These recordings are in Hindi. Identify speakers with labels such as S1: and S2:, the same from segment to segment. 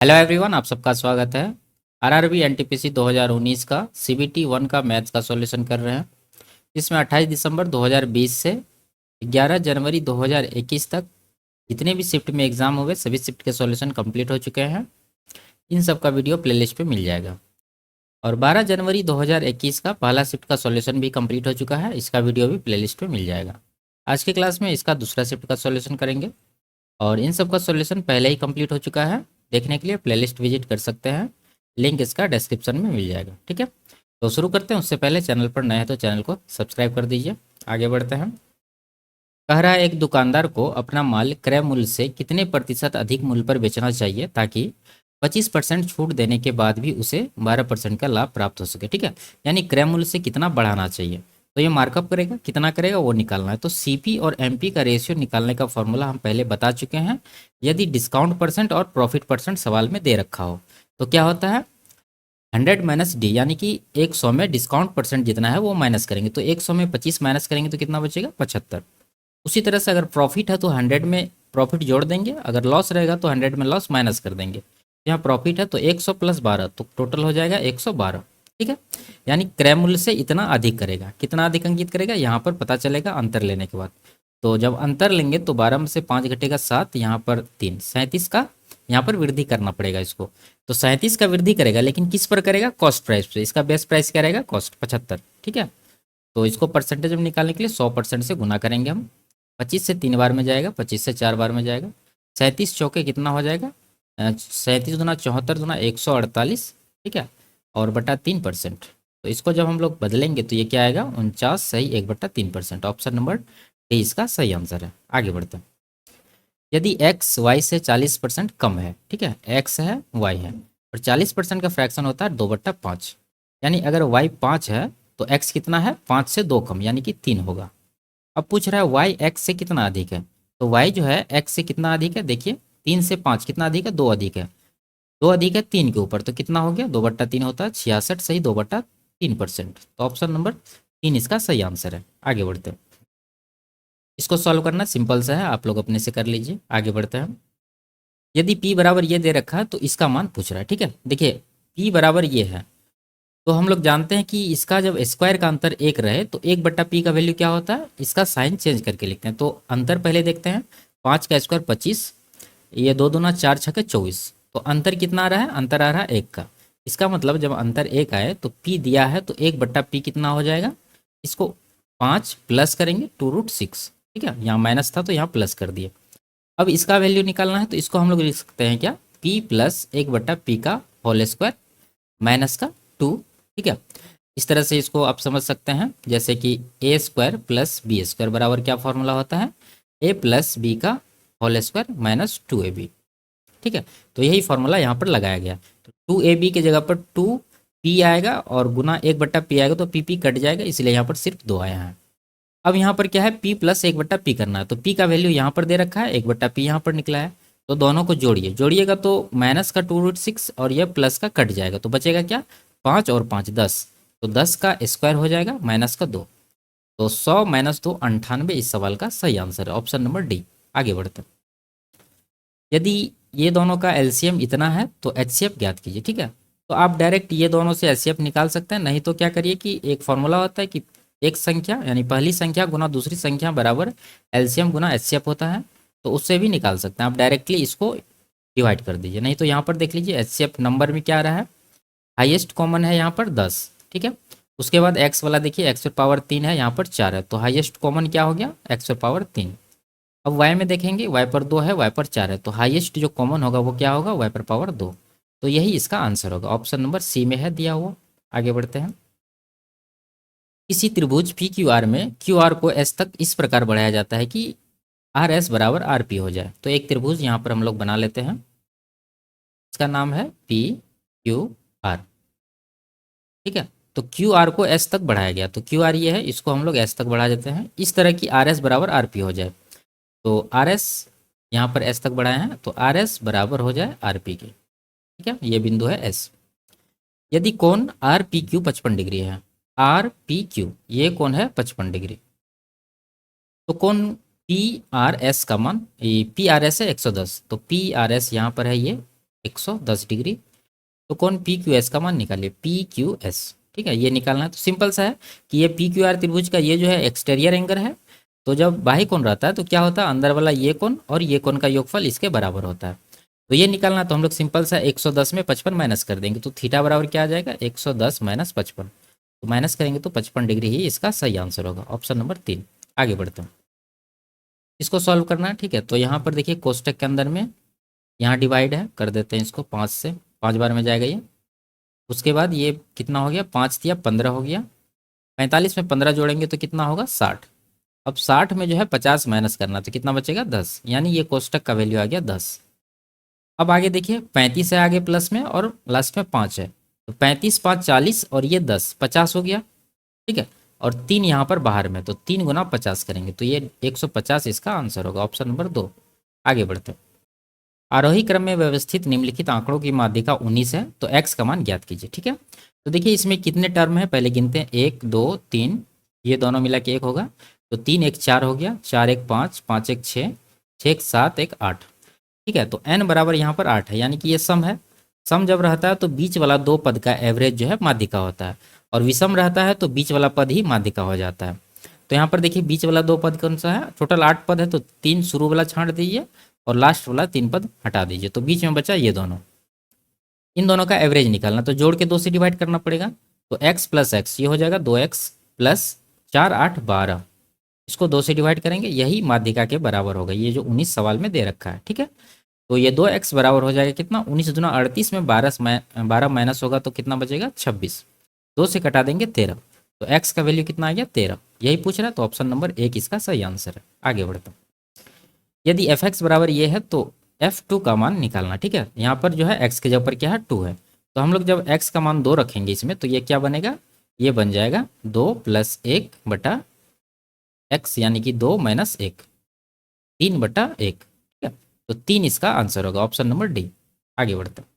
S1: हेलो एवरीवन, आप सबका स्वागत है। आरआरबी एनटीपीसी 2019 का सीबीटी 1 का मैथ्स का सॉल्यूशन कर रहे हैं। इसमें 28 दिसंबर 2020 से 11 जनवरी 2021 तक जितने भी शिफ्ट में एग्जाम हुए सभी शिफ्ट के सॉल्यूशन कंप्लीट हो चुके हैं। इन सब का वीडियो प्लेलिस्ट पे मिल जाएगा। और 12 जनवरी 2021 का पहला शिफ्ट का सॉल्यूशन भी कंप्लीट हो चुका है, इसका वीडियो भी प्लेलिस्ट पे मिल जाएगा। आज की क्लास में इसका दूसरा शिफ्ट का सॉल्यूशन करेंगे और इन सब का सॉल्यूशन पहले ही कंप्लीट हो चुका है। देखने के लिए प्लेलिस्ट विजिट कर सकते हैं, लिंक इसका डिस्क्रिप्शन में मिल जाएगा। ठीक है, तो शुरू करते हैं। उससे पहले चैनल पर नए हैं तो चैनल को सब्सक्राइब कर दीजिए। आगे बढ़ते हैं। कह रहा है एक दुकानदार को अपना माल क्रय मूल्य से कितने प्रतिशत अधिक मूल्य पर बेचना चाहिए ताकि 25% छूट देने के बाद भी उसे 12% का लाभ प्राप्त हो सके। ठीक है, यानी क्रय मूल्य से कितना बढ़ाना चाहिए, तो ये मार्कअप करेगा, कितना करेगा वो निकालना है। तो सीपी और एमपी का रेशियो निकालने का फॉर्मूला हम पहले बता चुके हैं। यदि डिस्काउंट परसेंट और प्रॉफिट परसेंट सवाल में दे रखा हो तो क्या होता है, 100 माइनस डी, यानी कि 100 में डिस्काउंट परसेंट जितना है वो माइनस करेंगे। तो 100 में 25 माइनस करेंगे तो कितना बचेगा, 75। उसी तरह से अगर प्रॉफिट है तो 100 में प्रॉफिट जोड़ देंगे, अगर लॉस रहेगा तो 100 में लॉस माइनस कर देंगे। यहाँ प्रॉफिट है तो 100 प्लस 12 तो टोटल हो जाएगा 112। ठीक है, यानी क्रय मूल्य से इतना अधिक करेगा। कितना अधिक अंकित करेगा यहाँ पर पता चलेगा अंतर लेने के बाद। तो जब अंतर लेंगे तो 12 में से 5 घटेगा 7, यहाँ पर 3, 37 का यहाँ पर वृद्धि करना पड़ेगा इसको। तो 37 का वृद्धि करेगा, लेकिन किस पर करेगा, कॉस्ट प्राइस पे। इसका बेस्ट प्राइस क्या रहेगा, कॉस्ट 75। ठीक है, तो इसको परसेंटेज में निकालने के लिए 100% से गुना करेंगे हम। 25 से 3 बार में जाएगा, 25 से 4 बार में जाएगा। 37 चौके कितना हो जाएगा, 37 गुना 74 गुना 148। ठीक है, और बटा 3%। तो इसको जब हम लोग बदलेंगे तो ये क्या आएगा, 49 सही 1/3%। ऑप्शन नंबर डी इसका सही आंसर है। आगे बढ़ते हैं। यदि एक्स वाई से 40% कम है, ठीक है, एक्स है वाई है और 40% का फ्रैक्शन होता है 2/5, यानी अगर वाई 5 है तो एक्स कितना है, 5 से 2 कम, यानी कि 3 होगा। अब पूछ रहा है वाई एक्स से कितना अधिक है, तो वाई जो है एक्स से कितना अधिक है, देखिए 3 से 5 कितना अधिक है, 2 अधिक है। 2 अधिक है 3 के ऊपर तो कितना हो गया, 2/3 होता है, 66 सही 2/3%। तो ऑप्शन नंबर 3 इसका सही आंसर है। आगे बढ़ते हैं। इसको सॉल्व करना सिंपल सा है, आप लोग अपने से कर लीजिए। आगे बढ़ते हैं। यदि p बराबर ये दे रखा है तो इसका मान पूछ रहा है। ठीक है, देखिए p बराबर ये है तो हम लोग जानते हैं कि इसका जब स्क्वायर का अंतर 1 रहे तो 1/p का वैल्यू क्या होता है, इसका साइन चेंज करके लिखते हैं। तो अंतर पहले देखते हैं, 5 का स्क्वायर 25, ये 2 दूना 4 छके 24, तो अंतर कितना आ रहा है, अंतर आ रहा है 1 का। इसका मतलब जब अंतर 1 आए तो p दिया है तो 1/p कितना हो जाएगा, इसको 5 प्लस करेंगे 2√6। ठीक है, यहाँ माइनस था तो यहाँ प्लस कर दिए। अब इसका वैल्यू निकालना है तो इसको हम लोग लिख सकते हैं क्या, p प्लस 1/p का होल स्क्वायर माइनस का 2। ठीक है, इस तरह से इसको आप समझ सकते हैं, जैसे कि ए स्क्वायर प्लस बी स्क्वायर बराबर क्या फॉर्मूला होता है, ए प्लस बी का होल स्क्वायर माइनस 2ab। ठीक है, तो यही फॉर्मूला यहाँ पर लगाया गया। तो 2ab की जगह पर 2p आएगा और गुना 1/p आएगा तो p कट जाएगा, इसलिए यहाँ पर सिर्फ 2 आया है। अब यहाँ पर क्या है, p प्लस 1/p करना है, तो p का वैल्यू यहाँ पर दे रखा है, 1/p यहाँ पर निकला है। तो दोनों को जोड़िए, जोड़िएगा तो माइनस का 2√6 और यह प्लस का कट जाएगा, तो बचेगा क्या, 5 और 5 10, तो 10 का स्क्वायर हो जाएगा माइनस का 2। तो 100 माइनस 2 98 इस सवाल का सही आंसर है, ऑप्शन नंबर डी। आगे बढ़ते हैं। यदि ये दोनों का एलसीएम इतना है तो एचसीएफ ज्ञात कीजिए। ठीक है, तो आप डायरेक्ट ये दोनों से एचसीएफ निकाल सकते हैं, नहीं तो क्या करिए कि एक फॉर्मूला होता है कि एक संख्या यानी पहली संख्या गुना दूसरी संख्या बराबर एलसीएम गुना एचसीएफ होता है, तो उससे भी निकाल सकते हैं। आप डायरेक्टली इसको डिवाइड कर दीजिए, नहीं तो यहाँ पर देख लीजिए एचसीएफ नंबर में क्या आ रहा है, हाईएस्ट कॉमन है यहाँ पर 10। ठीक है, उसके बाद एक्स वाला देखिए एक्स पर पावर 3 है, यहाँ पर 4 है, तो हाईएस्ट कॉमन क्या हो गया, एक्स पर पावर 3। अब वाई में देखेंगे वाई पर 2 है, वाई पर 4 है, तो हाईएस्ट जो कॉमन होगा वो क्या होगा, वाई पर पावर 2। तो यही इसका आंसर होगा, ऑप्शन नंबर सी में है दिया हुआ। आगे बढ़ते हैं। किसी त्रिभुज पी क्यू आर में क्यू आर को एस तक इस प्रकार बढ़ाया जाता है कि आर एस बराबर आर पी हो जाए। तो एक त्रिभुज यहाँ पर हम लोग बना लेते हैं, इसका नाम है पी क्यू आर। ठीक है, तो क्यू आर को एस तक बढ़ाया गया, तो क्यू आर ये है, इसको हम लोग एस तक बढ़ा देते हैं इस तरह की आर एस बराबर आर पी हो जाए। तो आर एस यहाँ पर एस तक बढ़ाए हैं तो आर एस बराबर हो जाए आर पी के। ठीक है, ये बिंदु है एस। यदि कोण आर पी क्यू 55 डिग्री है, आर पी क्यू ये कोण है 55 डिग्री, तो कोण पी आर एस का मान, पी आर एस है 110, तो पी आर एस यहाँ पर है ये 110 डिग्री। तो कौन पी क्यू एस का मान निकालिए, पी क्यू एस। ठीक है, ये निकालना है। तो सिंपल सा है कि ये पी क्यू आर त्रिभुज का ये जो है एक्सटेरियर एंगल है। तो जब बाह्य कोण रहता है तो क्या होता है, अंदर वाला ये कोण और ये कोण का योगफल इसके बराबर होता है। तो ये निकालना, तो हम लोग सिंपल सा 110 में 55 माइनस कर देंगे, तो थीटा बराबर क्या आ जाएगा, 110 माइनस 55। तो माइनस करेंगे तो 55 डिग्री ही इसका सही आंसर होगा, ऑप्शन नंबर 3। आगे बढ़ते हैं, इसको सॉल्व करना है। ठीक है, तो यहाँ पर देखिए कोष्टक के अंदर में यहाँ डिवाइड है, कर देते हैं इसको 5 से, 5 बार में जाएगा ये। उसके बाद ये कितना हो गया, 5 दिया 15 हो गया, 45 में 15 जोड़ेंगे तो कितना होगा 60। अब 60 में जो है 50 माइनस करना, तो कितना बचेगा 10, यानी ये कोष्टक का वैल्यू आ गया 10। अब आगे देखिए 35 है आगे प्लस में और लास्ट में 5 है, तो 35 5 40 और ये 10 50 हो गया। ठीक है, और 3 यहाँ पर बाहर में, तो 3 गुना 50 करेंगे तो ये 150 इसका आंसर होगा, ऑप्शन नंबर 2। आगे बढ़ते हैं, आरोही क्रम में व्यवस्थित निम्नलिखित आंकड़ों की माध्यिका 19 है, तो x का मान ज्ञात कीजिए। ठीक है, तो देखिए इसमें कितने टर्म है, पहले गिनते हैं, 1 2 3, ये दोनों मिला के 1 होगा, तो 3 1 4 हो गया, 4 1 5, 5 1 6, 6 1 7, 1 8। ठीक है, तो n बराबर यहाँ पर 8 है, यानी कि ये सम है। सम जब रहता है तो बीच वाला दो पद का एवरेज जो है माध्यिका होता है, और विषम रहता है तो बीच वाला पद ही माध्यिका हो जाता है। तो यहाँ पर देखिए बीच वाला दो पद कौन सा है, टोटल 8 पद है, तो 3 शुरू वाला छांट दीजिए और लास्ट वाला 3 पद हटा दीजिए, तो बीच में बचा ये दोनों। इन दोनों का एवरेज निकालना, तो जोड़ के 2 से डिवाइड करना पड़ेगा, तो x प्लस एक्स ये हो जाएगा 2x प्लस 4 8 12, इसको 2 से डिवाइड करेंगे, यही माध्यिका के बराबर होगा, ये जो 19 सवाल में दे रखा है। ठीक है, तो ये 2x बराबर हो जाएगा कितना, 19 दूना 38 में 12 माइनस होगा तो कितना बचेगा 26, 2 से कटा देंगे 13, तो x का वैल्यू कितना आ गया 13, यही पूछ रहा है, तो ऑप्शन नंबर 1 इसका सही आंसर है। आगे बढ़ता हूँ, यदि एफ एक्स बराबर ये है तो F2 का मान निकालना। ठीक है, यहाँ पर जो है x के जगह पर क्या है 2 है, तो हम लोग जब x का मान 2 रखेंगे इसमें, तो ये क्या बनेगा, ये बन जाएगा 2 + 1 बटा x, यानी कि 2 - 1, 3 बटा 1। ठीक है, तो 3 इसका आंसर होगा, ऑप्शन नंबर डी। आगे बढ़ते हैं,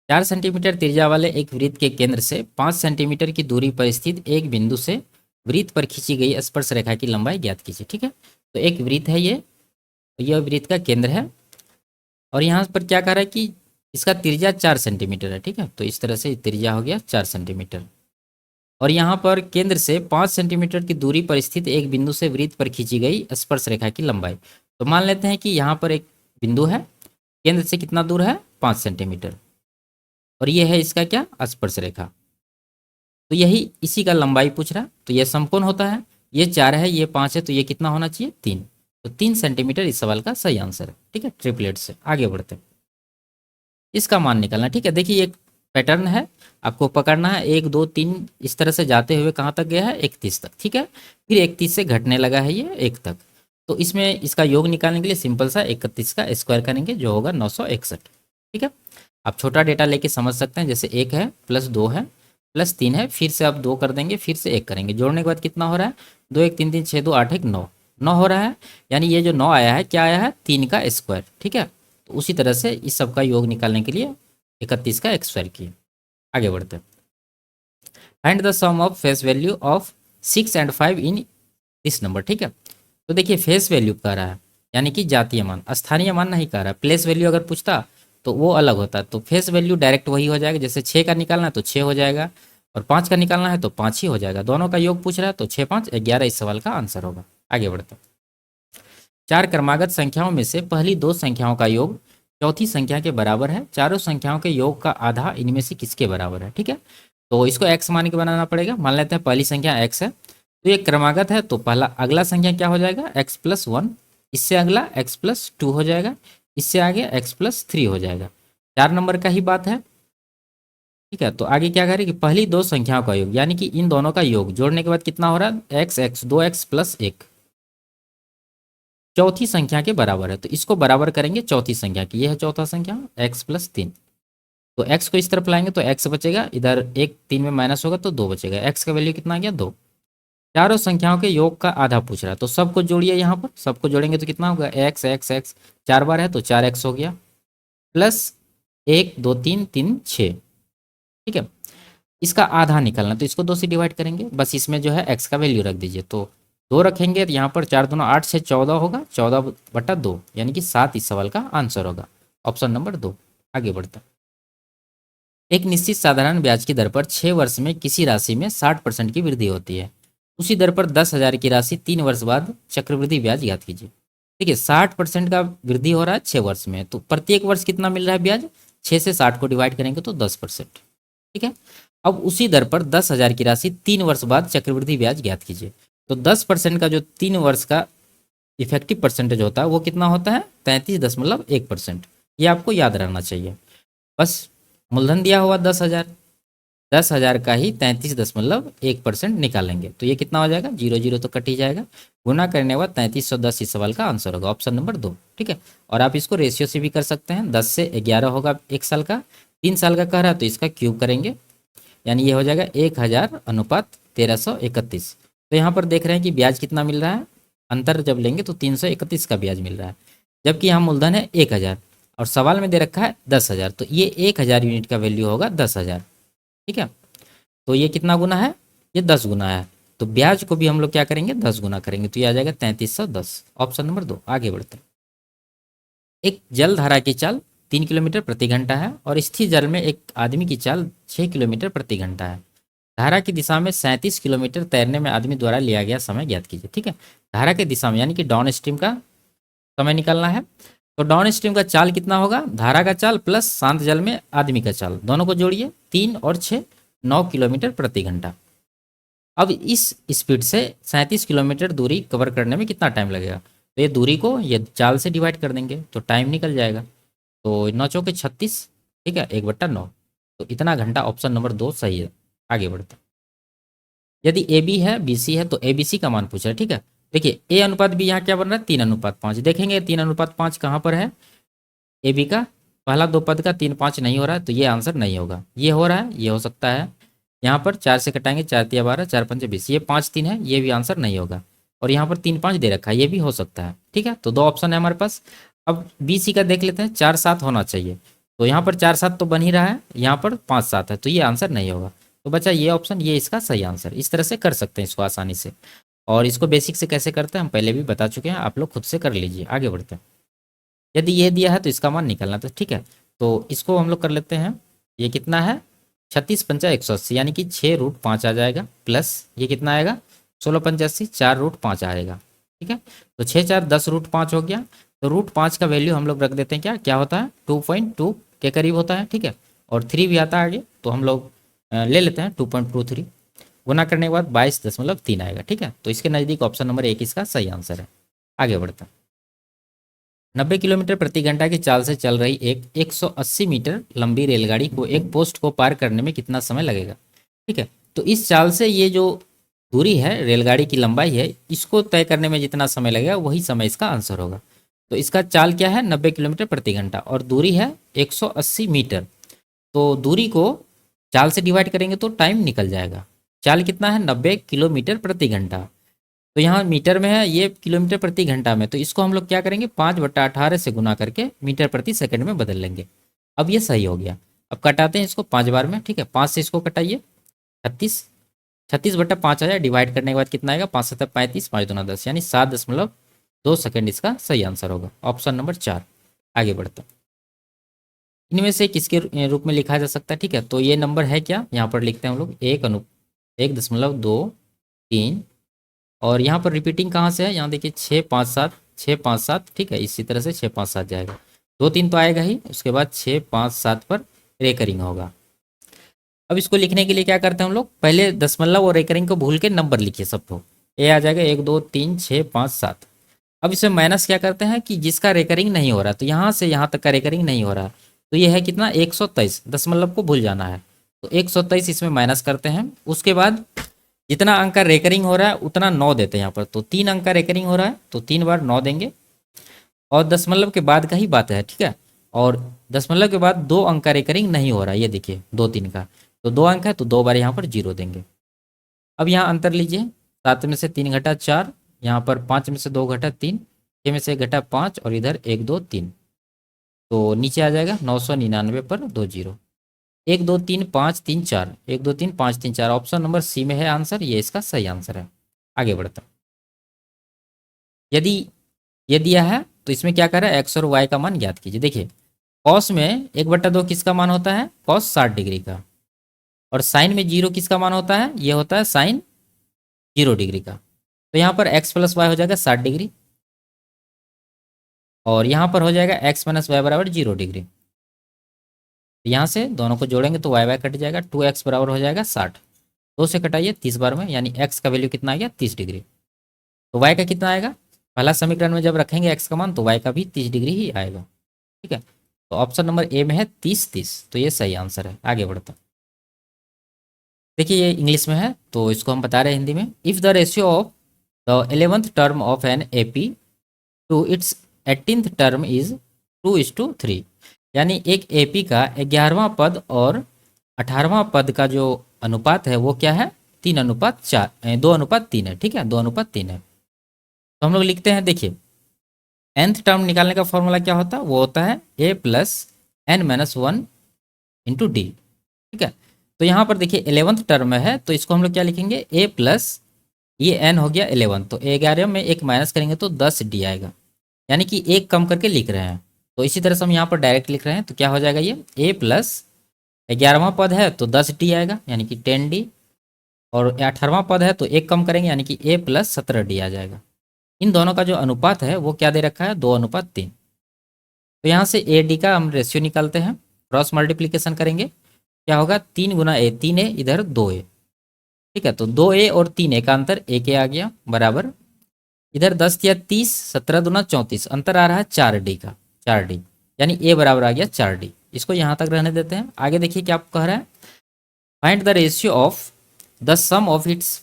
S1: 4 सेंटीमीटर त्रिज्या वाले एक वृत्त के केंद्र से 5 सेंटीमीटर की दूरी पर स्थित एक बिंदु से वृत्त पर खींची गई स्पर्श रेखा की लंबाई ज्ञात कीजिए। ठीक है, तो एक वृत्त है ये, तो यह वृत्त का केंद्र है, और यहाँ पर क्या कह रहा है कि इसका त्रिज्या 4 सेंटीमीटर है। ठीक है, तो इस तरह से त्रिज्या हो गया 4 सेंटीमीटर, और यहाँ पर केंद्र से 5 सेंटीमीटर की दूरी पर स्थित एक बिंदु से वृत्त पर खींची गई स्पर्श रेखा की लंबाई। तो मान लेते हैं कि यहाँ पर एक बिंदु है, केंद्र से कितना दूर है 5 सेंटीमीटर, और ये है इसका क्या स्पर्श रेखा, तो यही इसी का लंबाई पूछ रहा है। तो ये समकोण होता है, ये 4 है ये 5 है, तो ये कितना होना चाहिए 3, तो 3 सेंटीमीटर इस सवाल का सही आंसर है। ठीक है, ट्रिपलेट से आगे बढ़ते हैं, इसका मान निकालना। ठीक है, देखिए एक पैटर्न है, आपको पकड़ना है, 1 2 3 इस तरह से जाते हुए कहाँ तक गया है 31 तक। ठीक है, फिर 31 से घटने लगा है ये 1 तक, तो इसमें इसका योग निकालने के लिए सिंपल सा 31 का स्क्वायर करेंगे, जो होगा 961। ठीक है, आप छोटा डेटा लेके समझ सकते हैं, जैसे 1 है प्लस 2 है प्लस 3 है, फिर से आप 2 कर देंगे, फिर से 1 करेंगे, जोड़ने के बाद कितना हो रहा है 2 1 3 3 6 2 8 1 9, 9 हो रहा है, यानी ये जो 9 आया है क्या आया है 3 का स्क्वायर। ठीक है, तो उसी तरह से इस सब का योग निकालने के लिए 31 का स्क्वायर किए। आगे बढ़ते हैं, find the sum of face value of 6 and 5 in this number. ठीक है, तो देखिए फेस वैल्यू कह रहा है, यानी कि जातीय मान, स्थानीय मान नहीं कह रहा है। प्लेस वैल्यू अगर पूछता तो वो अलग होता है, तो फेस वैल्यू डायरेक्ट वही हो जाएगा, जैसे 6 का निकालना है तो 6 हो जाएगा, और 5 का निकालना है तो 5 ही हो जाएगा, दोनों का योग पूछ रहा है, तो 6 5 11 इस सवाल का आंसर होगा। आगे बढ़ते हैं, 4 क्रमागत संख्याओं में से पहली 2 संख्याओं का योग चौथी संख्या के बराबर है, चारों संख्याओं के योग का आधा इनमें से किसके बराबर है। ठीक है, तो इसको x मान के बनाना पड़ेगा। मान लेते हैं पहली संख्या x है, तो ये क्रमागत है, तो पहला अगला संख्या क्या हो जाएगा x + 1, इससे अगला x + 2 हो जाएगा, इससे आगे x + 3 हो जाएगा, 4 नंबर का ही बात है। ठीक है, तो आगे क्या करें कि पहली 2 संख्याओं का योग, यानी कि इन दोनों का योग जोड़ने के बाद कितना हो रहा है x x 2x + 1 चौथी संख्या के बराबर है, तो इसको बराबर करेंगे चौथी संख्या की, यह है चौथा संख्या x + 3, तो x को इस तरफ लाएंगे तो x बचेगा, इधर 1 3 में माइनस होगा तो 2 बचेगा, x का वैल्यू कितना आ गया 2। चारों संख्याओं के योग का आधा पूछ रहा है, तो सबको जोड़िए, यहाँ पर सबको जोड़ेंगे तो कितना होगा x x x 4 बार है तो 4x हो गया, प्लस 1 2 3 3 6। ठीक है, इसका आधा निकालना, तो इसको 2 से डिवाइड करेंगे, बस इसमें जो है x का वैल्यू रख दीजिए, तो 2 रखेंगे तो यहाँ पर 4 दूना 8 से 14 होगा, 14/2, यानी कि 7 इस सवाल का आंसर होगा, ऑप्शन नंबर 2। आगे बढ़ते हैं। एक निश्चित साधारण ब्याज की दर पर 6 वर्ष में किसी राशि में 60% की वृद्धि होती है। उसी दर पर 10,000 की राशि 3 वर्ष बाद चक्रवृद्धि ब्याज ज्ञात कीजिए। देखिए 60% का वृद्धि हो रहा है 6 वर्ष में, तो प्रत्येक वर्ष कितना मिल रहा है ब्याज? 6 से 60 को डिवाइड करेंगे तो 10%। ठीक है। अब उसी दर पर 10,000 की राशि 3 वर्ष बाद चक्रवृद्धि ब्याज ज्ञात कीजिए। तो 10% का जो 3 वर्ष का इफेक्टिव परसेंटेज होता है वो कितना होता है? 33.1%। ये आपको याद रहना चाहिए। बस मूलधन दिया हुआ 10,000, 10,000 का ही 33.1% निकालेंगे तो ये कितना हो जाएगा? 0 0 तो कट ही जाएगा। गुना करने के बाद 3310 इस सवाल का आंसर होगा, ऑप्शन नंबर 2। ठीक है। और आप इसको रेशियो से भी कर सकते हैं। 10 से 11 होगा 1 साल का, 3 साल का कह रहा है तो इसका क्यूब करेंगे, यानी ये हो जाएगा 1000/1331। तो यहाँ पर देख रहे हैं कि ब्याज कितना मिल रहा है, अंतर जब लेंगे तो 331 का ब्याज मिल रहा है, जबकि यहाँ मूलधन है 1000 और सवाल में दे रखा है 10,000, तो ये 1000 यूनिट का वैल्यू होगा 10,000। ठीक है। तो ये कितना गुना है? ये 10 गुना है। तो ब्याज को भी हम लोग क्या करेंगे? 10 गुना करेंगे, तो ये आ जाएगा 3310, ऑप्शन नंबर 2। आगे बढ़ते हैं। एक जल धारा की चाल 3 किलोमीटर प्रति घंटा है और स्थिर जल में एक आदमी की चाल 6 किलोमीटर प्रति घंटा है। धारा की दिशा में 37 किलोमीटर तैरने में आदमी द्वारा लिया गया समय ज्ञात कीजिए। ठीक है। धारा की दिशा में यानी कि डाउन स्ट्रीम का समय निकालना है। तो डाउन स्ट्रीम का चाल कितना होगा? धारा का चाल प्लस शांत जल में आदमी का चाल, दोनों को जोड़िए, 3 और 6, 9 किलोमीटर प्रति घंटा। अब इस स्पीड से 37 किलोमीटर दूरी कवर करने में कितना टाइम लगेगा? तो ये दूरी को ये चाल से डिवाइड कर देंगे तो टाइम निकल जाएगा। तो 9 चौके 36, ठीक है, 1/9, तो इतना घंटा, ऑप्शन नंबर 2 सही है। आगे बढ़ते हैं। यदि ए बी है, बी सी है, तो ए बी सी का मान पूछ रहा है। ठीक है। देखिए ए अनुपात बी यहाँ क्या बन रहा है? 3:5। देखेंगे 3:5 कहाँ पर है? ए बी का पहला दो पद का 3 5 नहीं हो रहा है, तो ये आंसर नहीं होगा। ये हो रहा है, ये हो सकता है। यहाँ पर 4 से कटाएंगे, 4×3=12, 4×5=20, ये 5 3 है, ये भी आंसर नहीं होगा। और यहाँ पर 3 5 दे रखा है, ये भी हो सकता है। ठीक है। तो 2 ऑप्शन है हमारे पास। अब बी सी का देख लेते हैं, 4 7 होना चाहिए। तो यहाँ पर 4 7 तो बन ही रहा है, यहाँ पर 5 7 है, तो ये आंसर नहीं होगा। तो बचा ये ऑप्शन, ये इसका सही आंसर। इस तरह से कर सकते हैं इसको आसानी से। और इसको बेसिक से कैसे करते हैं हम पहले भी बता चुके हैं, आप लोग खुद से कर लीजिए। आगे बढ़ते हैं। यदि ये दिया है तो इसका मान निकालना था। ठीक है। तो इसको हम लोग कर लेते हैं। ये कितना है? 36×5 = 180, यानी कि 6√5 आ जाएगा, प्लस ये कितना आएगा? 16×5 = 80, 4√5 आएगा। ठीक है। तो 6×4 = 10√5 हो गया। तो √5 का वैल्यू हम लोग रख देते हैं, क्या क्या होता है? 2.2 के करीब होता है। ठीक है। और 3 भी आता है आगे, तो हम लोग ले लेते हैं 2.23। गुना करने के बाद 22.3 आएगा। ठीक है। तो इसके नज़दीक ऑप्शन नंबर 1 इसका सही आंसर है। आगे बढ़ते हैं। 90 किलोमीटर प्रति घंटा की चाल से चल रही एक 180 मीटर लंबी रेलगाड़ी को एक पोस्ट को पार करने में कितना समय लगेगा? ठीक है। तो इस चाल से ये जो दूरी है, रेलगाड़ी की लंबाई है, इसको तय करने में जितना समय लगेगा वही समय इसका आंसर होगा। तो इसका चाल क्या है? 90 किलोमीटर प्रति घंटा और दूरी है 180 मीटर। तो दूरी को चाल से डिवाइड करेंगे तो टाइम निकल जाएगा। चाल कितना है? 90 किलोमीटर प्रति घंटा। तो यहाँ मीटर में है, ये किलोमीटर प्रति घंटा में, तो इसको हम लोग क्या करेंगे? 5/18 से गुना करके मीटर प्रति सेकंड में बदल लेंगे। अब ये सही हो गया। अब कटाते हैं इसको 5 बार में। ठीक है। 5 से इसको कटाइए, 36, 36/5 आया। डिवाइड करने के बाद कितना आएगा? 5×7=35, 5×2=10, यानी 7.2 सेकेंड इसका सही आंसर होगा, ऑप्शन नंबर 4। आगे बढ़ते हैं। इनमें से किसके रूप में लिखा जा सकता है? ठीक है। तो ये नंबर है क्या? यहाँ पर लिखते हैं हम लोग 1:1.2 3। और यहाँ पर रिपीटिंग कहाँ से है? यहाँ देखिए 6 5 7, 6 5 7। ठीक है। इसी तरह से 6 5 7 जाएगा, 2 3 तो आएगा ही, उसके बाद 6 5 7 पर रेकरिंग होगा। अब इसको लिखने के लिए क्या करते हैं हम लोग? पहले दशमलव और रेकरिंग को भूल के नंबर लिखिए सबको। ए आ जाएगा 1 2 3 6 5 7। अब इसमें माइनस क्या करते हैं कि जिसका रेकरिंग नहीं हो रहा, तो यहाँ से यहाँ तक का रेकरिंग नहीं हो रहा, तो ये है कितना? 123। दशमलव को भूल जाना है, तो 123 इसमें माइनस करते हैं। उसके बाद जितना अंक का रेकरिंग हो रहा है उतना 9 देते हैं यहाँ पर। तो 3 अंक का रेकरिंग हो रहा है, तो 3 बार 9 देंगे। और दशमलव के बाद का ही बात है। ठीक है। और दशमलव के बाद 2 अंक का रेकरिंग नहीं हो रहा है, ये देखिए 2 3 का, तो 2 अंक है, तो 2 बार यहाँ पर 0 देंगे। अब यहाँ अंतर लीजिए, 7 में से 3 घटा 4, यहाँ पर 5 में से 2 घटा 3, 6 में से 1 घटा 5, और इधर 1 2 3, तो नीचे आ जाएगा 999 पर 2 0। 1 2 3 5 3 4, 1 2 3 5 3 4, ऑप्शन नंबर सी में है आंसर, ये इसका सही आंसर है। आगे बढ़ते हैं। यदि ये दिया है तो इसमें क्या कर रहा है? एक्स और वाई का मान ज्ञात कीजिए। देखिए कॉस में 1/2 किसका मान होता है? कॉस 60 डिग्री का। और साइन में 0 किसका मान होता है? ये होता है साइन 0 डिग्री का। तो यहाँ पर x प्लस वाई हो जाएगा 60 डिग्री, और यहाँ पर हो जाएगा x माइनस वाई बराबर 0 डिग्री। तो यहाँ से दोनों को जोड़ेंगे तो वाई वाई कट जाएगा, 2x बराबर हो जाएगा 60। 2 से कटाइए 30 बार में, यानी x का वैल्यू कितना आ गया? 30 डिग्री। तो y का कितना आएगा? पहला समीकरण में जब रखेंगे x का मान तो y का भी 30 डिग्री ही आएगा। ठीक है, तो ऑप्शन नंबर ए में है 30 तो ये सही आंसर है। आगे बढ़ते हैं। देखिए ये इंग्लिश में है तो इसको हम बता रहे हैं हिंदी में। If the ratio of the 11th term of N AP to its 18th term is 2:3, यानी एक एपी का 11वां पद और 18वां पद का जो अनुपात है वो क्या है? 3:4, 2:3 है। ठीक है, 2:3 है। तो हम लोग लिखते हैं, देखिए nth टर्म निकालने का फॉर्मूला क्या होता है? वो होता है a plus n minus 1 into D. ठीक है, तो यहाँ पर देखिए 11th टर्म है तो इसको हम लोग क्या लिखेंगे? a प्लस ये n हो गया 11, तो 11 में एक माइनस करेंगे तो 10 डी आएगा, यानी कि एक कम करके लिख रहे हैं। तो इसी तरह से हम यहाँ पर डायरेक्ट लिख रहे हैं, तो क्या हो जाएगा? ये a प्लस 11वां पद है तो 10 डी आएगा, यानी कि 10 डी, और 18वां पद है तो एक कम करेंगे यानी कि a प्लस 17 डी आ जाएगा। इन दोनों का जो अनुपात है वो क्या दे रखा है? 2:3। तो यहाँ से ए डी का हम रेशियो निकालते हैं, क्रॉस मल्टीप्लीकेशन करेंगे, क्या होगा? 3 गुना ए, 3 ए इधर 2 ए। ठीक है, तो 2 ए और 3 ए का अंतर 1 ए आ गया, बराबर इधर 10 या 30, 17 दूना 34, अंतर आ रहा है 4 डी का, 4 डी, यानी ए बराबर आ गया 4 डी। इसको यहाँ तक रहने देते हैं। आगे देखिए क्या कह रहा है? Find the ratio of the sum of its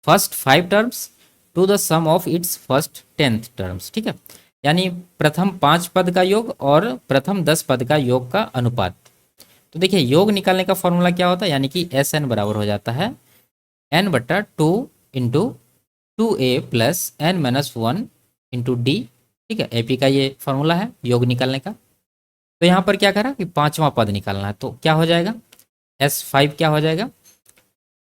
S1: first 5 terms to the sum of its first 10th terms. ठीक है, यानी प्रथम 5 पद का योग और प्रथम 10 पद का योग का अनुपात। तो देखिए योग निकालने का फॉर्मूला क्या होता है? यानी कि एस एन बराबर हो जाता है n/2 into 2a plus n minus 1 into D. ठीक है, एपी का ये फॉर्मूला है योग निकालने का। तो यहाँ पर क्या करा कि 5वां पद निकालना है, तो क्या हो जाएगा? S5 क्या हो जाएगा?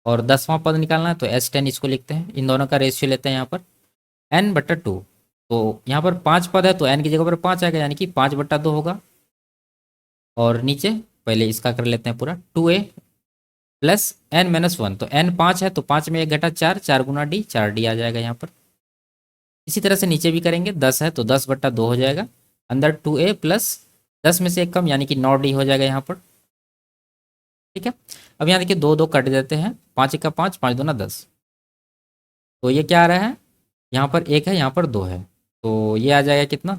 S1: और 10वां पद निकालना है तो S10, इसको लिखते हैं। इन दोनों का रेशियो लेते हैं यहाँ पर n/2। तो यहाँ पर 5 पद है तो n की जगह पर 5 आएगा, यानी कि 5/2 होगा। और नीचे पहले इसका कर लेते हैं पूरा, 2a प्लस n माइनस 1, तो n 5 है तो 5 में 1 घटा 4, 4 गुना डी, 4 डी आ जाएगा यहाँ पर। इसी तरह से नीचे भी करेंगे, 10 है तो 10/2 हो जाएगा, अंदर 2a प्लस 10 में से एक कम, यानी कि 9 डी हो जाएगा यहाँ पर। ठीक है, अब यहाँ देखिए 2 2 कट देते हैं, 5 1 5, 5 दूना 10, तो ये क्या आ रहा है? यहाँ पर 1 है, यहाँ पर 2 है, तो ये आ जाएगा कितना?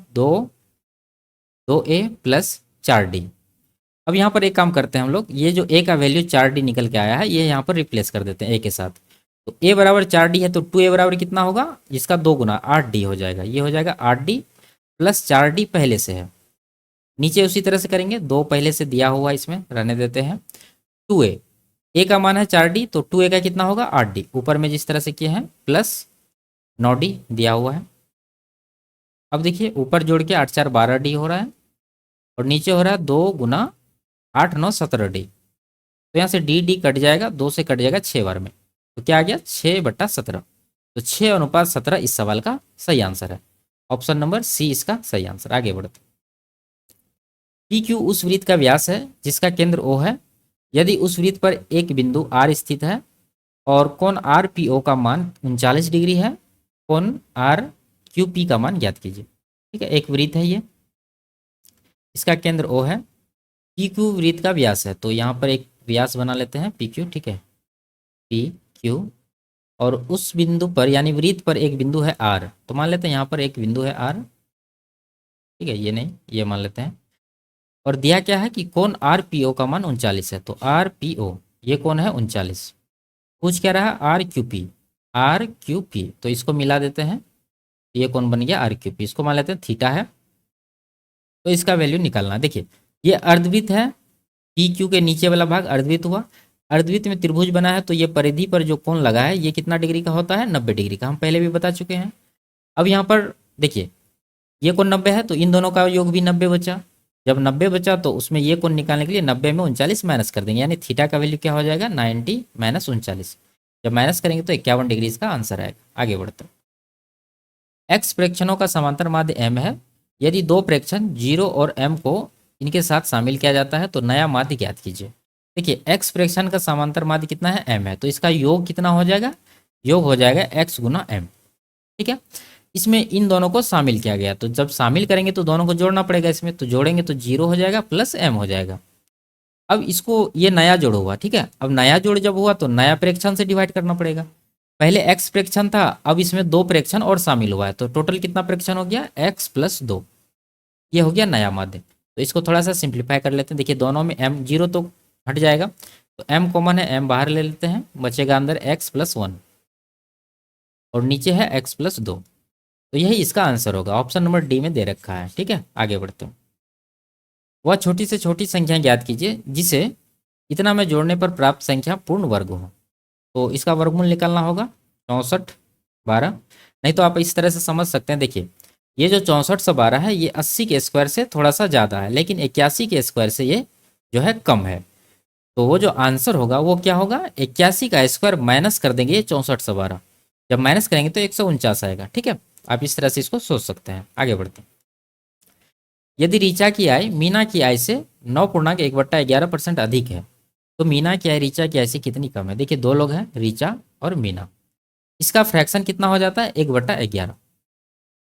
S1: 2a plus 4 D. अब यहाँ पर एक काम करते हैं हम लोग, ये जो a का वैल्यू 4 डी निकल के आया है ये यहाँ पर रिप्लेस कर देते हैं a के साथ। तो a बराबर 4 डी है तो 2a बराबर कितना होगा? इसका 2 गुना 8 डी हो जाएगा। ये हो जाएगा 8 डी प्लस 4 डी पहले से है। नीचे उसी तरह से करेंगे, 2 पहले से दिया हुआ इसमें रहने देते हैं। 2a, a का मान है 4 डी तो 2a का कितना होगा? 8 डी, ऊपर में जिस तरह से किए हैं, प्लस 9 डी दिया हुआ है। अब देखिए ऊपर जोड़ के 8 4 12 डी हो रहा है, और नीचे हो रहा है 2 गुना 8 9 17 डी। तो यहाँ से डी डी कट जाएगा, 2 से कट जाएगा 6 बार में, तो क्या आ गया? 6/17। तो 6:17 इस सवाल का सही आंसर है। ऑप्शन नंबर सी इसका सही आंसर। आगे बढ़ते, पी क्यू उस वृत्त का व्यास है जिसका केंद्र ओ है, यदि उस वृत्त पर एक बिंदु आर स्थित है और कोण आर पी ओ का मान 39 डिग्री है, कोण आर क्यू पी का मान ज्ञात कीजिए। ठीक है, एक वृत्त है ये, इसका केंद्र ओ है, पी क्यू वृत्त का व्यास है, तो यहाँ पर एक व्यास बना लेते हैं पी क्यू। ठीक है, पी क्यू, और उस बिंदु पर यानी वृत्त पर एक बिंदु है आर, तो मान लेते हैं यहाँ पर एक बिंदु है आर। ठीक है, ये नहीं, ये मान लेते हैं। और दिया क्या है कि कोण आर पी ओ का मान 39 है, तो आर पी ओ ये कौन है? 39। पूछ क्या रहा? R Q P, R Q P, तो इसको मिला देते हैं, ये कौन बन गया? आर क्यू पी, इसको मान लेते हैं थीटा है, तो इसका वैल्यू निकालना है। देखिए ये अर्धवृत्त है, पी क्यू के नीचे वाला भाग अर्धवृत्त हुआ, अर्धवृत्त में त्रिभुज बना है तो ये परिधि पर जो कोण लगा है ये कितना डिग्री का होता है? 90 डिग्री का, हम पहले भी बता चुके हैं। अब यहाँ पर देखिए ये कोण 90 है तो इन दोनों का योग भी 90 बचा, जब 90 बचा तो उसमें ये कोण निकालने के लिए 90 में 39 माइनस कर देंगे, यानी थीटा का वैल्यू क्या हो जाएगा? 90 माइनस 39। जब माइनस करेंगे तो 51 डिग्री इसका आंसर आएगा। आगे बढ़ते हैं, एक्स प्रेक्षणों का समांतर माध्य m है, यदि दो प्रेक्षण 0 और m को इनके साथ शामिल किया जाता है तो नया माध्य ज्ञात कीजिए। देखिए एक्स फ्रैक्शन का समांतर माध्य कितना है, m है, तो इसका योग कितना हो जाएगा, योग हो जाएगा x गुना m। ठीक है, इसमें इन दोनों को शामिल किया गया, तो जब शामिल करेंगे तो दोनों को जोड़ना पड़ेगा इसमें, तो जोड़ेंगे तो 0 हो जाएगा प्लस m हो जाएगा। अब इसको ये नया जोड़ हुआ, ठीक है, अब नया जोड़ जब हुआ तो नया प्रेक्षण से डिवाइड करना पड़ेगा। पहले x प्रेक्षण था, अब इसमें 2 प्रेक्षण और शामिल हुआ है, तो टोटल कितना प्रेक्षण हो गया, x प्लस 2, ये हो गया नया माध्य। तो इसको थोड़ा सा सिंप्लीफाई कर लेते हैं। देखिए दोनों में m 0 तो हट जाएगा, तो m कॉमन है, m बाहर ले लेते हैं, बचेगा अंदर x प्लस 1 और नीचे है x प्लस 2। तो यही इसका आंसर होगा, ऑप्शन नंबर डी में दे रखा है। ठीक है, आगे बढ़ते हैं। वह छोटी से छोटी संख्या ज्ञात कीजिए जिसे इतना में जोड़ने पर प्राप्त संख्या पूर्ण वर्ग हो। तो इसका वर्गमूल निकालना होगा 64 12, नहीं तो आप इस तरह से समझ सकते हैं। देखिए ये जो 6412 है ये 80 के स्क्वायर से थोड़ा सा ज़्यादा है, लेकिन 81 के स्क्वायर से ये जो है कम है। तो वो जो आंसर होगा वो क्या होगा, 81 का स्क्वायर माइनस कर देंगे ये 6412, जब माइनस करेंगे तो 149 आएगा। ठीक है, आप इस तरह से इसको सोच सकते हैं। आगे बढ़ते हैं। यदि रीचा की आय मीना की आय से 9.1/11% अधिक है तो मीना की आय रीचा की आय से कितनी कम है। देखिए दो लोग हैं, रीचा और मीना, इसका फ्रैक्शन कितना हो जाता है, 1/11।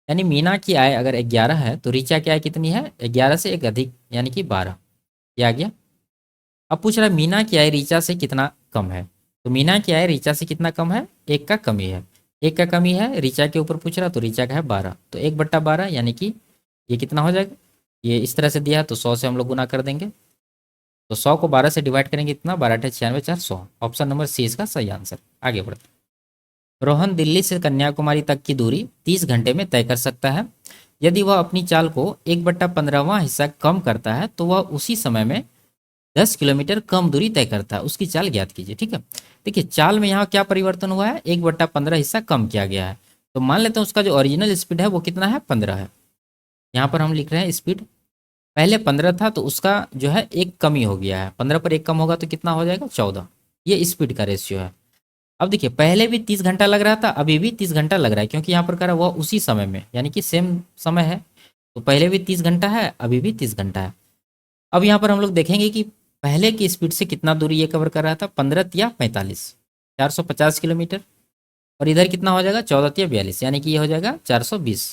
S1: यानी मीना की आय अगर 11 है तो रीचा की आय कितनी है, 11 से एक अधिक यानी कि 12, ये आ गया। अब पूछ रहा है मीना की आय रीचा से कितना कम है, तो मीना की आय रीचा से कितना कम है, 1 का कमी है, 1 का कमी है रीचा के ऊपर पूछ रहा, तो रीचा का है 12, तो 1/12 यानी कि ये कितना हो जाएगा, ये इस तरह से दिया है तो 100 से हम लोग गुना कर देंगे, तो 100 को 12 से डिवाइड करेंगे, इतना 12 × 96 4 100। ऑप्शन नंबर सी इसका सही आंसर। आगे बढ़ते। रोहन दिल्ली से कन्याकुमारी तक की दूरी 30 घंटे में तय कर सकता है। यदि वह अपनी चाल को 1/15वां हिस्सा कम करता है तो वह उसी समय में 10 किलोमीटर कम दूरी तय करता है, उसकी चाल ज्ञात कीजिए। ठीक है, देखिए चाल में यहाँ क्या परिवर्तन हुआ है, 1/15 हिस्सा कम किया गया है, तो मान लेते हैं उसका जो ओरिजिनल स्पीड है वो कितना है, 15 है। यहाँ पर हम लिख रहे हैं स्पीड, पहले 15 था तो उसका जो है एक कमी हो गया है, 15 पर एक कम होगा तो कितना हो जाएगा, 14। ये स्पीड का रेशियो है। अब देखिए पहले भी 30 घंटा लग रहा था, अभी भी 30 घंटा लग रहा है, क्योंकि यहाँ पर कह रहा है वह उसी समय में, यानी कि सेम समय है, तो पहले भी 30 घंटा है, अभी भी 30 घंटा है। अब यहाँ पर हम लोग देखेंगे कि पहले की स्पीड से कितना दूरी ये कवर कर रहा था, 15 या 45, 450 किलोमीटर, और इधर कितना हो जाएगा, 14 या 42, यानी कि ये हो जाएगा 420।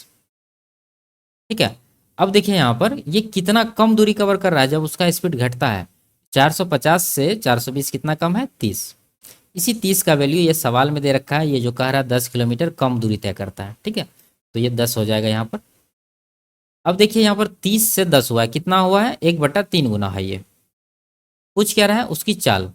S1: ठीक है, अब देखिए यहाँ पर ये कितना कम दूरी कवर कर रहा है जब उसका स्पीड घटता है, 450 से 420 कितना कम है, 30। इसी 30 का वैल्यू ये सवाल में दे रखा है, ये जो कह रहा है 10 किलोमीटर कम दूरी तय करता है। ठीक है, तो ये 10 हो जाएगा यहाँ पर। अब देखिए यहाँ पर 30 से 10 हुआ है, कितना हुआ है, 1/3 गुना है। ये पूछ क्या रहा है, उसकी चाल,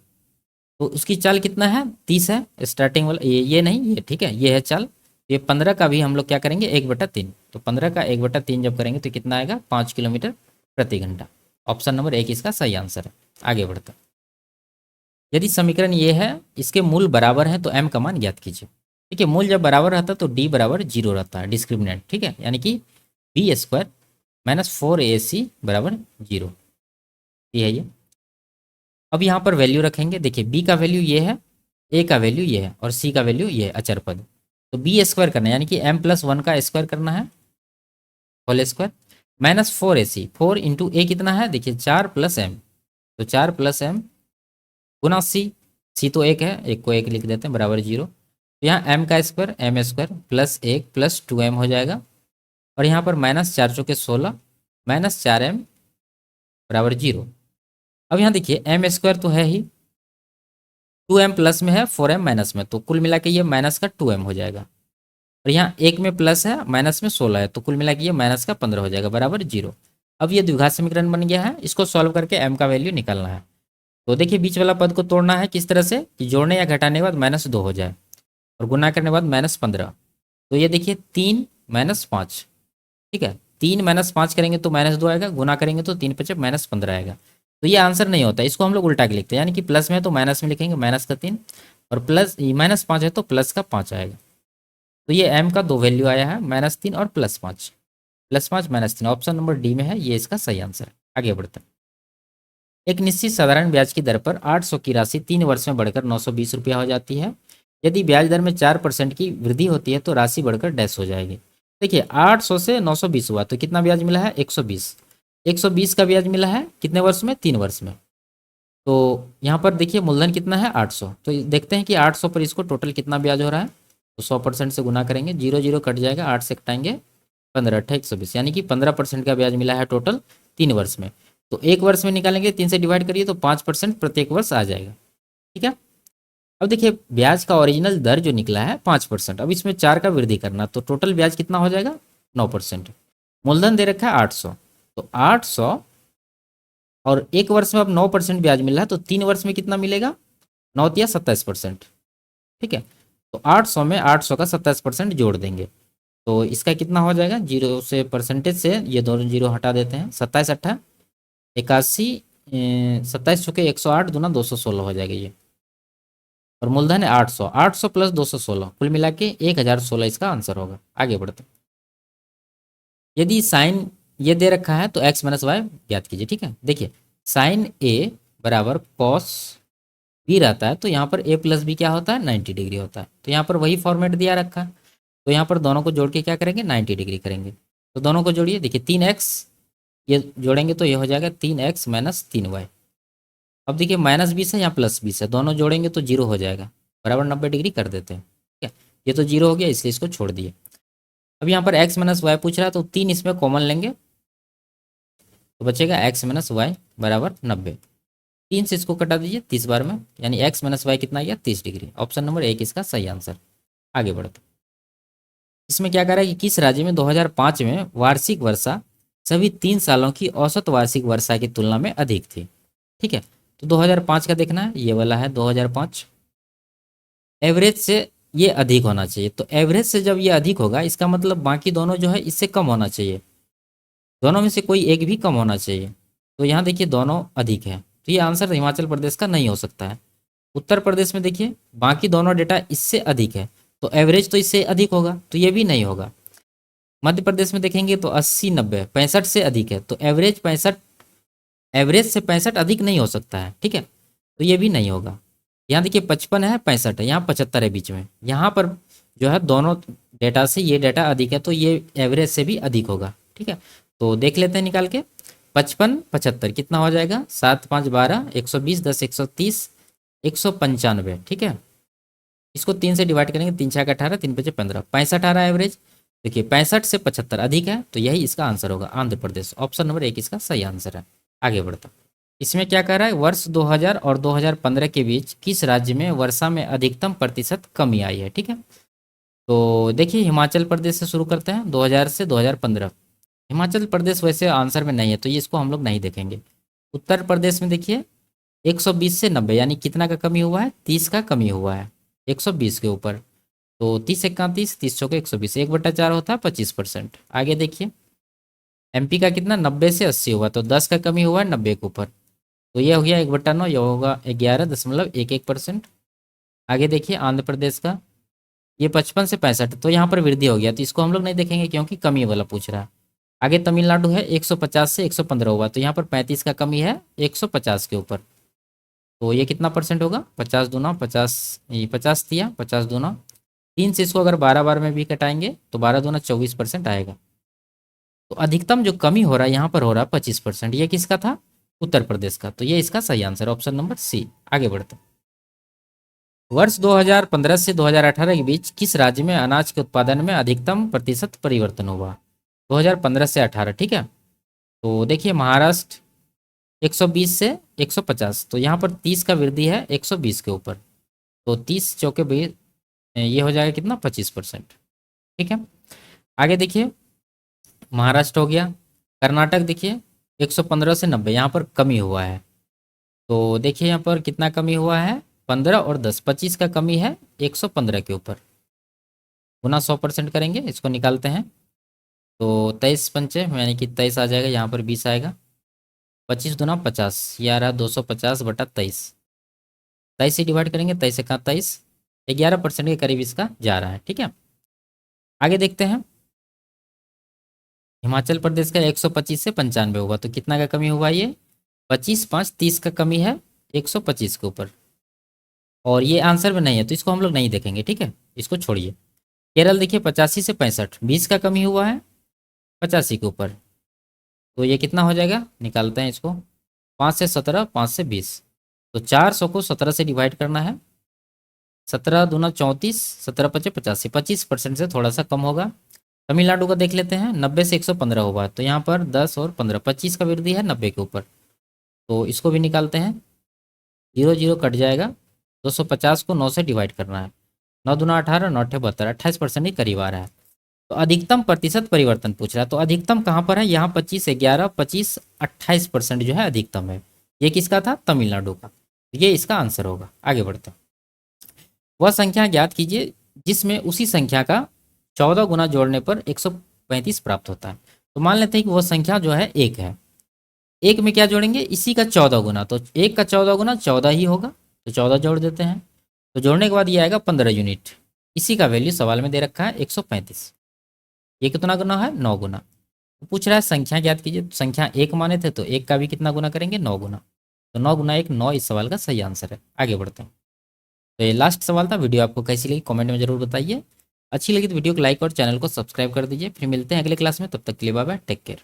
S1: तो उसकी चाल कितना है, 30 है स्टार्टिंग वाला, ये नहीं, ये ठीक है, ये है चाल। ये 15 का भी हम लोग क्या करेंगे, 1/3, तो 15 का 1/3 जब करेंगे तो कितना आएगा, 5 किलोमीटर प्रति घंटा। ऑप्शन नंबर 1 इसका सही आंसर है। आगे बढ़ते हैं। यदि समीकरण ये है, इसके मूल बराबर है तो m का मान ज्ञात कीजिए। ठीक है, मूल जब बराबर रहता है तो d बराबर 0 रहता है, डिस्क्रिमिनेंट। ठीक है, यानी कि b² - 4ac बराबर 0, ये है ये। अब यहाँ पर वैल्यू रखेंगे, देखिए b का वैल्यू ये है, a का वैल्यू ये है और c का वैल्यू ये है, अचर पद, तो b² करना है, यानी कि m+1 का स्क्वायर करना है, होल स्क्वायर, -4ac, 4 × a कितना है, देखिए 4 + m, तो 4 + m गुना सी तो 1 है, 1 को 1 लिख देते हैं, बराबर 0। तो यहाँ m का स्क्वायर, m² + 1 + 2m हो जाएगा, और यहाँ पर -4 × 16 -4m बराबर 0। अब यहाँ देखिए m² तो है ही, 2m प्लस में है, 4m माइनस में, तो कुल मिला के ये माइनस का 2m हो जाएगा, और यहाँ 1 में प्लस है, माइनस में 16 है, तो कुल मिला के ये माइनस का 15 हो जाएगा, बराबर 0। अब ये द्विघात समीकरण बन गया है, इसको सॉल्व करके m का वैल्यू निकालना है। तो देखिए बीच वाला पद को तोड़ना है किस तरह से, कि जोड़ने या घटाने के बाद -2 हो जाए और गुना करने के बाद -15, तो ये देखिए 3 - 5। ठीक है, 3 - 5 करेंगे तो -2 आएगा, गुना करेंगे तो 3 × 5 -15 आएगा, तो ये आंसर नहीं होता, इसको हम लोग उल्टा के लिखते हैं, यानी कि प्लस में है तो माइनस में लिखेंगे, -3, और प्लस -5 है तो प्लस का 5 आएगा। तो ये m का 2 वैल्यू आया है, -3 और +5, +5 -3, ऑप्शन नंबर डी में है, ये इसका सही आंसर है। आगे बढ़ते हैं। एक निश्चित साधारण ब्याज की दर पर 800 की राशि 3 वर्ष में बढ़कर 920 रुपया हो जाती है। यदि ब्याज दर में 4% की वृद्धि होती है तो राशि बढ़कर डैश हो जाएगी। देखिए 800 से 920 हुआ तो कितना ब्याज मिला है, 120। 120 का ब्याज मिला है कितने वर्ष में, 3 वर्ष में। तो यहाँ पर देखिए मूलधन कितना है 800, तो देखते हैं कि 800 पर इसको टोटल कितना ब्याज हो रहा है। तो 100% से गुना करेंगे, 0 0 कट जाएगा, 8 से कटाएंगे 15 अट्ठा 120, यानी कि 15% का ब्याज मिला है टोटल 3 वर्ष में। तो एक वर्ष में निकालेंगे, 3 से डिवाइड करिए तो 5% प्रत्येक वर्ष आ जाएगा। ठीक है। अब देखिए ब्याज का ओरिजिनल दर जो निकला है 5%, अब इसमें 4 का वृद्धि करना, तो टोटल ब्याज कितना हो जाएगा 9%। मूलधन दे रखा है 800, तो 800 और एक वर्ष में अब 9% ब्याज मिल रहा है, तो 3 वर्ष में कितना मिलेगा, 9 या 27%। ठीक है। तो 800 में 800 का 27% जोड़ देंगे, तो इसका कितना हो जाएगा, जीरो से परसेंटेज से ये दोनों जीरो हटा देते हैं, 27 अट्ठा 81, 27 चुके 108 दूना 216 हो जाएगा ये। और मूलधन है 800, 800 प्लस 216 कुल मिला के 1016 इसका आंसर होगा। आगे बढ़ते हैं। यदि साइन ये दे रखा है तो x माइनस वाई ज्ञात कीजिए। ठीक है। देखिए साइन ए बराबर कॉस बी रहता है, तो यहाँ पर a प्लस बी क्या होता है 90 डिग्री होता है, तो यहाँ पर वही फॉर्मेट दिया रखा है, तो यहाँ पर दोनों को जोड़ के क्या करेंगे 90 डिग्री करेंगे। तो दोनों को जोड़िए, देखिए 3x ये जोड़ेंगे तो ये हो जाएगा 3x माइनस 3y। अब देखिए माइनस 20 है, यहाँ प्लस 20 है, दोनों जोड़ेंगे तो जीरो हो जाएगा, बराबर 90 डिग्री कर देते हैं। ठीक है। ये तो जीरो हो गया इसलिए इसको छोड़ दिए। अब यहाँ पर x माइनस वाई पूछ रहा है, तो 3 इसमें कॉमन लेंगे तो बचेगा x माइनस वाई बराबर 90। 3 से इसको कटा दीजिए 30 बार में, यानी x माइनस वाई कितना आ गया 30 डिग्री। ऑप्शन नंबर 1 इसका सही आंसर। आगे बढ़ते। इसमें क्या कह रहा है कि किस राज्य में 2005 में वार्षिक वर्षा सभी 3 सालों की औसत वार्षिक वर्षा की तुलना में अधिक थी। ठीक है। तो 2005 का देखना है, ये वाला है 2005। एवरेज से ये अधिक होना चाहिए, तो एवरेज से जब ये अधिक होगा इसका मतलब बाकी दोनों जो है इससे कम होना चाहिए, दोनों में से कोई एक भी कम होना चाहिए। तो यहाँ देखिए दोनों अधिक है, तो ये आंसर हिमाचल प्रदेश का नहीं हो सकता है। उत्तर प्रदेश में देखिए बाकी दोनों डेटा इससे अधिक है, तो एवरेज तो इससे अधिक होगा, तो ये भी नहीं होगा। मध्य प्रदेश में देखेंगे तो 80 90 65 से अधिक है, तो एवरेज 65, एवरेज से 65 अधिक नहीं हो सकता है। ठीक है। तो ये भी नहीं होगा। यहाँ देखिए 55 है 65 है, यहाँ 75 है बीच में, यहाँ पर जो है दोनों डेटा से ये डेटा अधिक है, तो ये एवरेज से भी अधिक होगा। ठीक है। तो देख लेते हैं निकाल के, 55 75 कितना हो जाएगा, 7 5 12 120 10 130 195। ठीक है। इसको 3 से डिवाइड करेंगे, 3 6 18 3 5 15, 65 आ रहा है एवरेज। देखिए 65 से 75 अधिक है, तो यही इसका आंसर होगा आंध्र प्रदेश। ऑप्शन नंबर 1 इसका सही आंसर है। आगे बढ़ता। इसमें क्या कह रहा है, वर्ष 2000 और 2015 के बीच किस राज्य में वर्षा में अधिकतम प्रतिशत कमी आई है। ठीक है। तो देखिए हिमाचल प्रदेश से शुरू करते हैं, 2000 से 2015। हिमाचल प्रदेश वैसे आंसर में नहीं है, तो ये इसको हम लोग नहीं देखेंगे। उत्तर प्रदेश में देखिए 120 से 90, यानी कितना का कमी हुआ है, 30 का कमी हुआ है 120 के ऊपर। तो 30 31 30 चौके 120, 1/4 होता है 25%। आगे देखिए एमपी का कितना 90 से 80 हुआ, तो 10 का कमी हुआ है 90 के ऊपर, तो ये हो गया 1/9, यह होगा 11.11%। आगे देखिए आंध्र प्रदेश का ये 55 से 65, तो यहाँ पर वृद्धि हो गया, तो इसको हम लोग नहीं देखेंगे क्योंकि कमी वाला पूछ रहा है। आगे तमिलनाडु है 150 से 115 हुआ, तो यहाँ पर 35 का कमी है 150 के ऊपर, तो ये कितना परसेंट होगा, 50 दूना 50, ये 50 दिया 50 दूना 3 से इसको अगर 12 बार में भी कटाएंगे तो 12 दूना 24% आएगा। तो अधिकतम जो कमी हो रहा है यहाँ पर हो रहा है 25%। ये किसका था, उत्तर प्रदेश का, तो ये इसका सही आंसर ऑप्शन नंबर सी। आगे बढ़ते। वर्ष 2015 से 2018 के बीच किस राज्य में अनाज के उत्पादन में अधिकतम प्रतिशत परिवर्तन हुआ, 2015 से 18। ठीक है। तो देखिए महाराष्ट्र 120 से 150, तो यहाँ पर 30 का वृद्धि है 120 के ऊपर, तो 30 चौके भी ये हो जाएगा कितना 25%। ठीक है। आगे देखिए महाराष्ट्र हो गया। कर्नाटक देखिए 115 से 90, यहाँ पर कमी हुआ है, तो देखिए यहाँ पर कितना कमी हुआ है 15 और 10, 25 का कमी है 115 के ऊपर, गुना 100% करेंगे, इसको निकालते हैं तो 23 पंचे यानी कि 23 आ जाएगा, यहाँ पर 20 आएगा, 25 दूना 50, ये आ रहा 250/23, 23 से डिवाइड करेंगे, 23 से कहाँ 23, 11% के करीब इसका जा रहा है। ठीक है। आगे देखते हैं हिमाचल प्रदेश का 125 से 95 हुआ, तो कितना का कमी हुआ, ये 25 5 30 का कमी है 125 के ऊपर, और ये आंसर में नहीं है तो इसको हम लोग नहीं देखेंगे। ठीक है, इसको छोड़िए। केरल देखिए 85 से 65, 20 का कमी हुआ है 85 के ऊपर, तो ये कितना हो जाएगा, निकालते हैं इसको। 5 से 17, 5 से 20, तो 400 को 17 से डिवाइड करना है। 17 दूना 34, 17 पचे 85, 25% से थोड़ा सा कम होगा। तमिलनाडु का देख लेते हैं, 90 से 115 होगा, तो यहाँ पर 10 और 15, 25 का वृद्धि है 90 के ऊपर, तो इसको भी निकालते हैं। 0 0 कट जाएगा। 250 को 9 से डिवाइड करना है। 9 दूना 18, 9 अठे 72, 28% के करीब आ रहा है। तो अधिकतम प्रतिशत परिवर्तन पूछ रहा है, तो अधिकतम कहाँ पर है, यहाँ 25, 11, 25, 28% जो है अधिकतम है। ये किसका था, तमिलनाडु का। ये इसका आंसर होगा। आगे बढ़ते हैं। वह संख्या ज्ञात कीजिए जिसमें उसी संख्या का 14 गुना जोड़ने पर 135 प्राप्त होता है। तो मान लेते हैं कि वह संख्या जो है एक है, एक में क्या जोड़ेंगे, इसी का 14 गुना, तो एक का 14 गुना 14 ही होगा, तो 14 जोड़ देते हैं। तो जोड़ने के बाद ये आएगा 15 यूनिट। इसी का वैल्यू सवाल में दे रखा है 135। ये कितना गुना है, 9 गुना। तो पूछ रहा है संख्या ज्ञात कीजिए, तो संख्या एक माने थे तो एक का भी कितना गुना करेंगे, 9 गुना। तो 9 गुना 1, 9 इस सवाल का सही आंसर है। आगे बढ़ते हैं। तो ये लास्ट सवाल था। वीडियो आपको कैसी लगी कमेंट में जरूर बताइए। अच्छी लगी तो वीडियो को लाइक और चैनल को सब्सक्राइब कर दीजिए। फिर मिलते हैं अगले क्लास में, तब तक के लिए बाय बाय, टेक केयर।